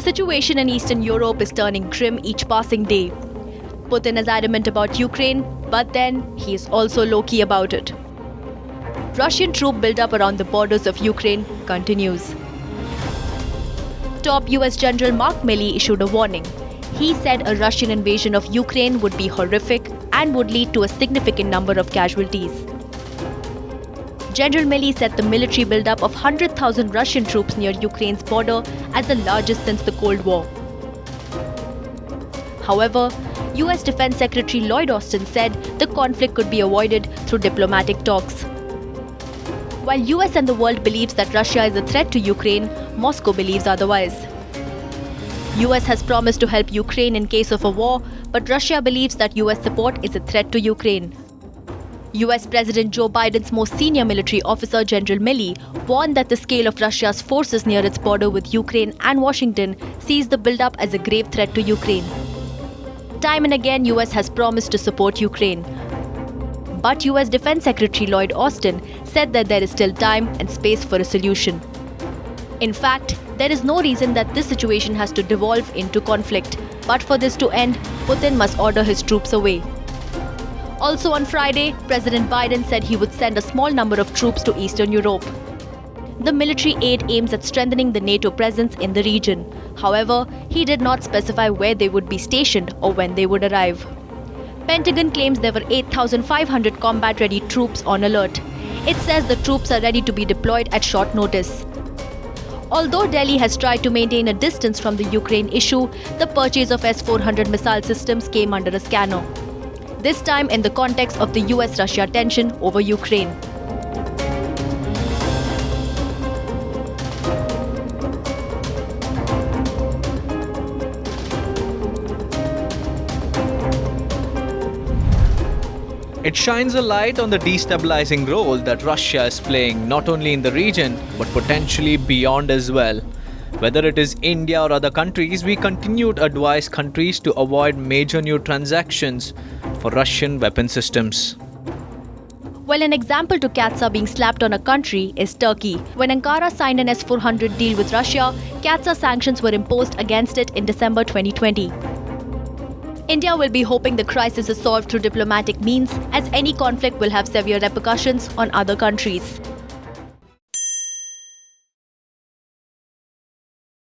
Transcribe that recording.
The situation in Eastern Europe is turning grim each passing day. Putin is adamant about Ukraine, but then he is also low-key about it. Russian troop buildup around the borders of Ukraine continues. Top US General Mark Milley issued a warning. He said a Russian invasion of Ukraine would be horrific and would lead to a significant number of casualties. General Milley said the military buildup of 100,000 Russian troops near Ukraine's border as the largest since the Cold War. However, US Defense Secretary Lloyd Austin said the conflict could be avoided through diplomatic talks. While US and the world believes that Russia is a threat to Ukraine, Moscow believes otherwise. US has promised to help Ukraine in case of a war, but Russia believes that US support is a threat to Ukraine. US President Joe Biden's most senior military officer, General Milley, warned that the scale of Russia's forces near its border with Ukraine and Washington sees the buildup as a grave threat to Ukraine. Time and again, US has promised to support Ukraine. But US Defense Secretary Lloyd Austin said that there is still time and space for a solution. In fact, there is no reason that this situation has to devolve into conflict. But for this to end, Putin must order his troops away. Also on Friday, President Biden said he would send a small number of troops to Eastern Europe. The military aid aims at strengthening the NATO presence in the region. However, he did not specify where they would be stationed or when they would arrive. Pentagon claims there were 8,500 combat-ready troops on alert. It says the troops are ready to be deployed at short notice. Although Delhi has tried to maintain a distance from the Ukraine issue, the purchase of S-400 missile systems came under a scanner. This time in the context of the US-Russia tension over Ukraine. It shines a light on the destabilizing role that Russia is playing not only in the region but potentially beyond as well. Whether it is India or other countries, we continue to advise countries to avoid major new transactions for Russian weapon systems. Well, an example to Katsa being slapped on a country is Turkey. When Ankara signed an S-400 deal with Russia, Katsa sanctions were imposed against it in December 2020. India will be hoping the crisis is solved through diplomatic means, as any conflict will have severe repercussions on other countries.